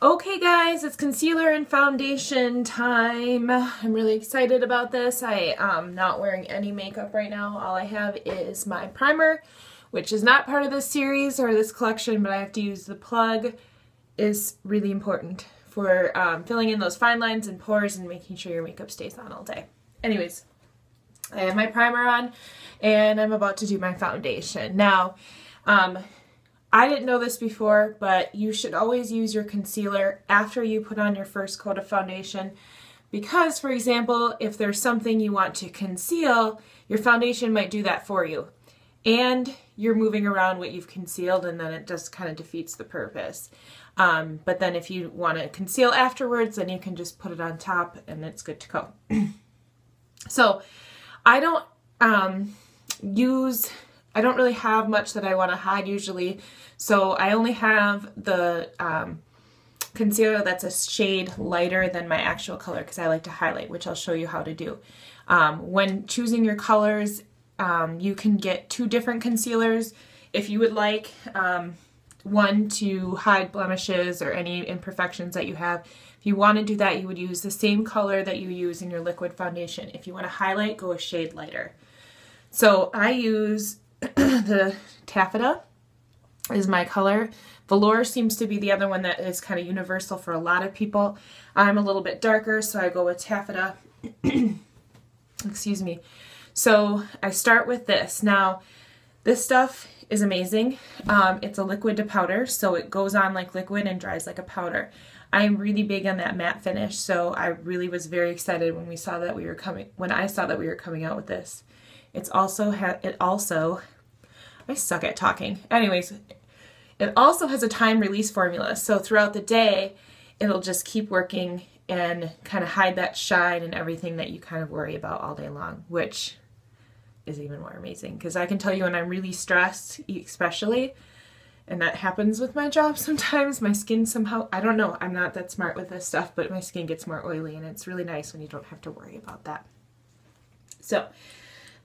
Okay guys, it's concealer and foundation time. I'm really excited about this. I am not wearing any makeup right now. All I have is my primer, which is not part of this series or this collection, but I have to use the plug. Is really important for filling in those fine lines and pores and making sure your makeup stays on all day. Anyways, I have my primer on and I'm about to do my foundation. Now, I didn't know this before, but you should always use your concealer after you put on your first coat of foundation because, for example, if there's something you want to conceal, your foundation might do that for you. And you're moving around what you've concealed and then it just kind of defeats the purpose. But then if you want to conceal afterwards, then you can just put it on top and it's good to go. So I don't I don't really have much that I want to hide usually, so I only have the concealer that's a shade lighter than my actual color because I like to highlight, which I'll show you how to do. When choosing your colors, you can get two different concealers if you would like. One to hide blemishes or any imperfections that you have. If you want to do that, you would use the same color that you use in your liquid foundation. If you want to highlight, go a shade lighter. So I use the Taffeta is my color. Velour seems to be the other one that is kind of universal for a lot of people. I'm a little bit darker, so I go with Taffeta. Excuse me. So I start with this. Now, this stuff is amazing. It's a liquid to powder, so it goes on like liquid and dries like a powder. I'm really big on that matte finish, so I really was very excited when I saw that we were coming out with this. I suck at talking. Anyways, it also has a time release formula, so throughout the day, it'll just keep working and kind of hide that shine and everything that you kind of worry about all day long, which is even more amazing because I can tell you when I'm really stressed, especially, and that happens with my job sometimes, my skin somehow, I don't know, I'm not that smart with this stuff, but my skin gets more oily and it's really nice when you don't have to worry about that. So,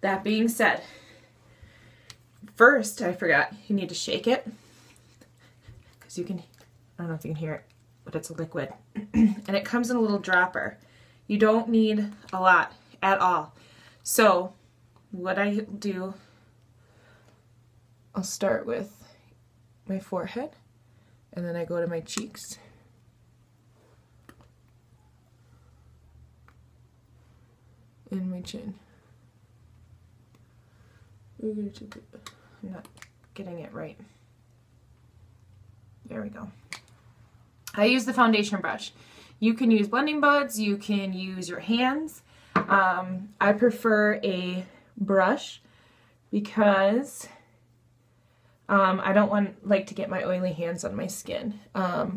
that being said, first, I forgot, you need to shake it because you can, I don't know if you can hear it, but it's a liquid. And it comes in a little dropper. You don't need a lot at all. So what I do, I'll start with my forehead and then I go to my cheeks. And my chin. I'm not getting it right. There we go. I use the foundation brush. You can use blending buds, you can use your hands. I prefer a brush because I don't like to get my oily hands on my skin. I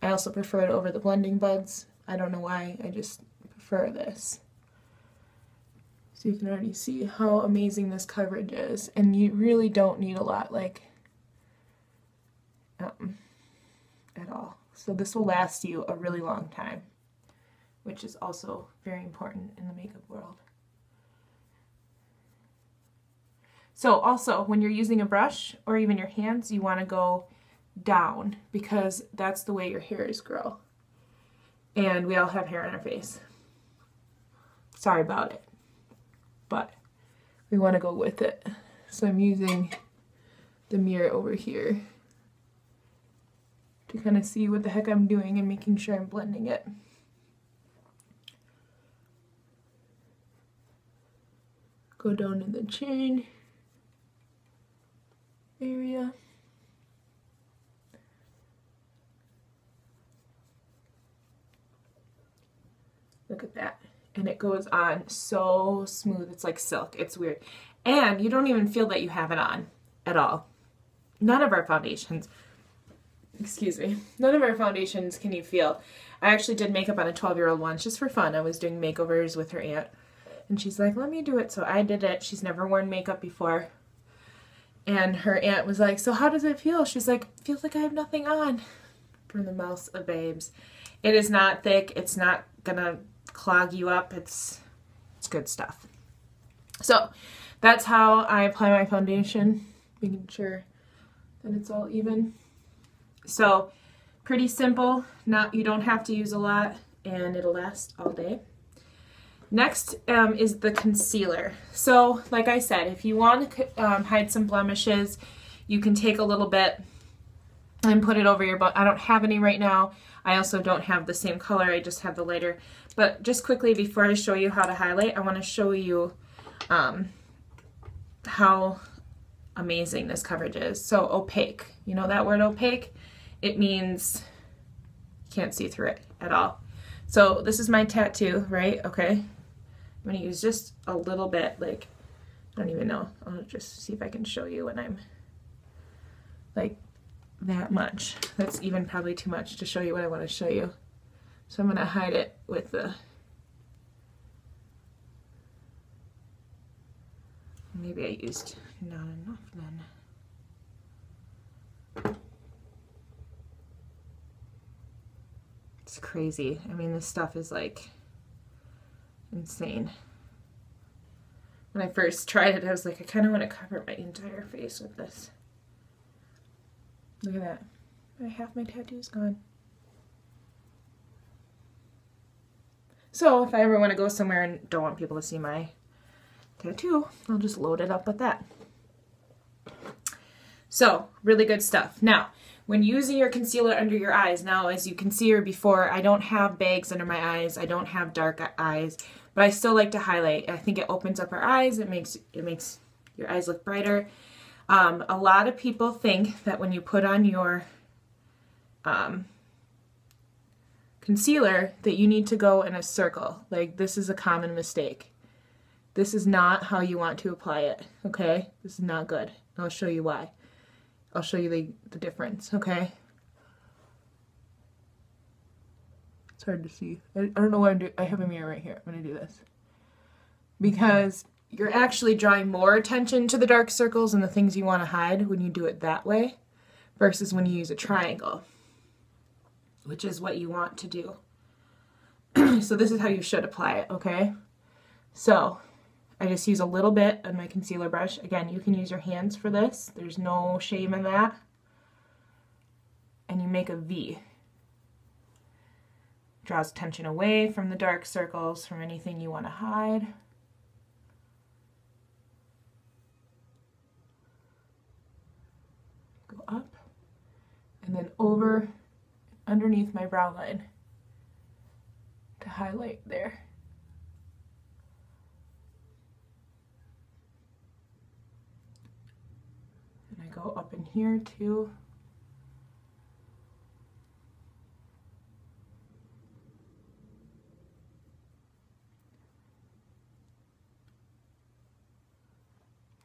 also prefer it over the blending buds. I don't know why, I just prefer this. So you can already see how amazing this coverage is, and you really don't need a lot, like, at all. So this will last you a really long time, which is also very important in the makeup world. So also, when you're using a brush or even your hands, you want to go down because that's the way your hairs grow. And we all have hair on our face. Sorry about it. But we want to go with it. So I'm using the mirror over here to kind of see what the heck I'm doing and making sure I'm blending it. Go down in the chin area. Look at that. And it goes on so smooth. It's like silk. It's weird. And you don't even feel that you have it on at all. None of our foundations, excuse me, none of our foundations can you feel. I actually did makeup on a 12-year-old once just for fun. I was doing makeovers with her aunt. And she's like, let me do it. So I did it. She's never worn makeup before. And her aunt was like, so how does it feel? She's like, feels like I have nothing on. From the mouths of babes. It is not thick. It's not gonna clog you up. It's good stuff. So that's how I apply my foundation, making sure that it's all even. So Pretty simple. You don't have to use a lot, and it'll last all day. Next is the concealer. So like I said, if you want to hide some blemishes, you can take a little bit and put it over your butt. I don't have any right now. I also don't have the same color. I just have the lighter. But just quickly before I show you how to highlight, I want to show you how amazing this coverage is. So opaque. You know that word opaque? It means you can't see through it at all. So this is my tattoo, right? Okay. I'm going to use just a little bit, like, I don't even know. I'll just see if I can show you when I'm like that much. That's even probably too much to show you what I want to show you. So I'm going to hide it with the, maybe I used not enough then. It's crazy. I mean, this stuff is like insane. When I first tried it, I was like, I kind of want to cover my entire face with this. Look at that. Half my tattoo's gone. So if I ever want to go somewhere and don't want people to see my tattoo, I'll just load it up with that. So, really good stuff. Now, when using your concealer under your eyes, now as you can see here before, I don't have bags under my eyes, I don't have dark eyes, but I still like to highlight. I think it opens up our eyes, it makes your eyes look brighter. A lot of people think that when you put on your concealer that you need to go in a circle. Like, this is a common mistake. This is not how you want to apply it, okay? This is not good. I'll show you why. I'll show you the difference, okay? It's hard to see. I don't know what I'm doing. I have a mirror right here. I'm going to do this. Because you're actually drawing more attention to the dark circles and the things you want to hide when you do it that way versus when you use a triangle, which is what you want to do. So this is how you should apply it, okay? So I just use a little bit of my concealer brush. Again, you can use your hands for this. There's no shame in that. And you make a V. Draws attention away from the dark circles, from anything you want to hide. Go up and then over underneath my brow line to highlight there. And I go up in here too.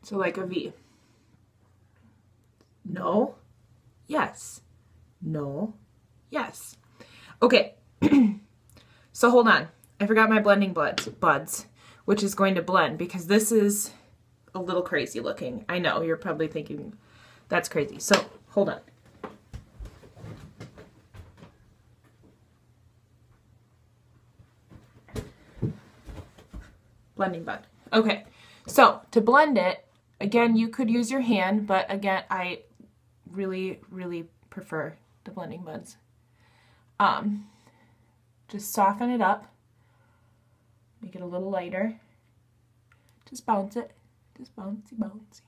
So like a V. No, yes, no, yes. Okay, so hold on. I forgot my blending buds, which is going to blend because this is a little crazy looking. I know, you're probably thinking that's crazy. So hold on. Blending bud. Okay, so to blend it, again, you could use your hand, but again, I really, really prefer the blending buds. Just soften it up, make it a little lighter. Just bounce it, just bouncy, bouncy.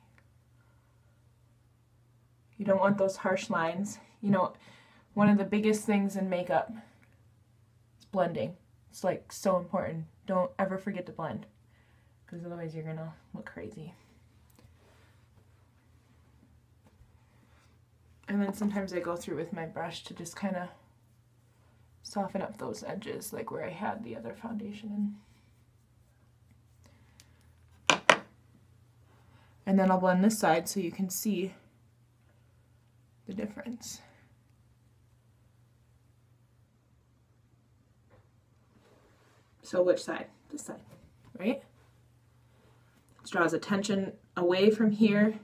You don't want those harsh lines. You know, one of the biggest things in makeup is blending. It's like so important. Don't ever forget to blend, because otherwise you're gonna look crazy. And then sometimes I go through with my brush to just kind of soften up those edges, like where I had the other foundation in. And then I'll blend this side so you can see the difference. So which side? This side, right? This draws attention away from here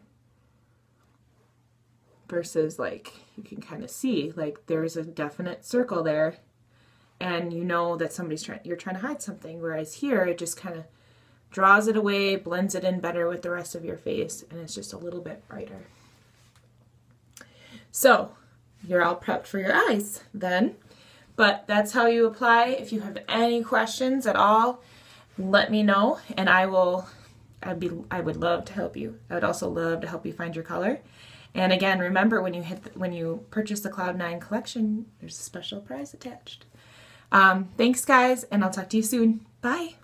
versus, like, you can kind of see, like, there's a definite circle there and you know that you're trying to hide something, whereas here it just kind of draws it away, blends it in better with the rest of your face, and it's just a little bit brighter. So you're all prepped for your eyes then. But that's how you apply. If you have any questions at all, let me know, and I would love to help you. I would also love to help you find your color. And again, remember, when you purchase the Cloud9 collection, there's a special prize attached. Thanks guys, and I'll talk to you soon. Bye.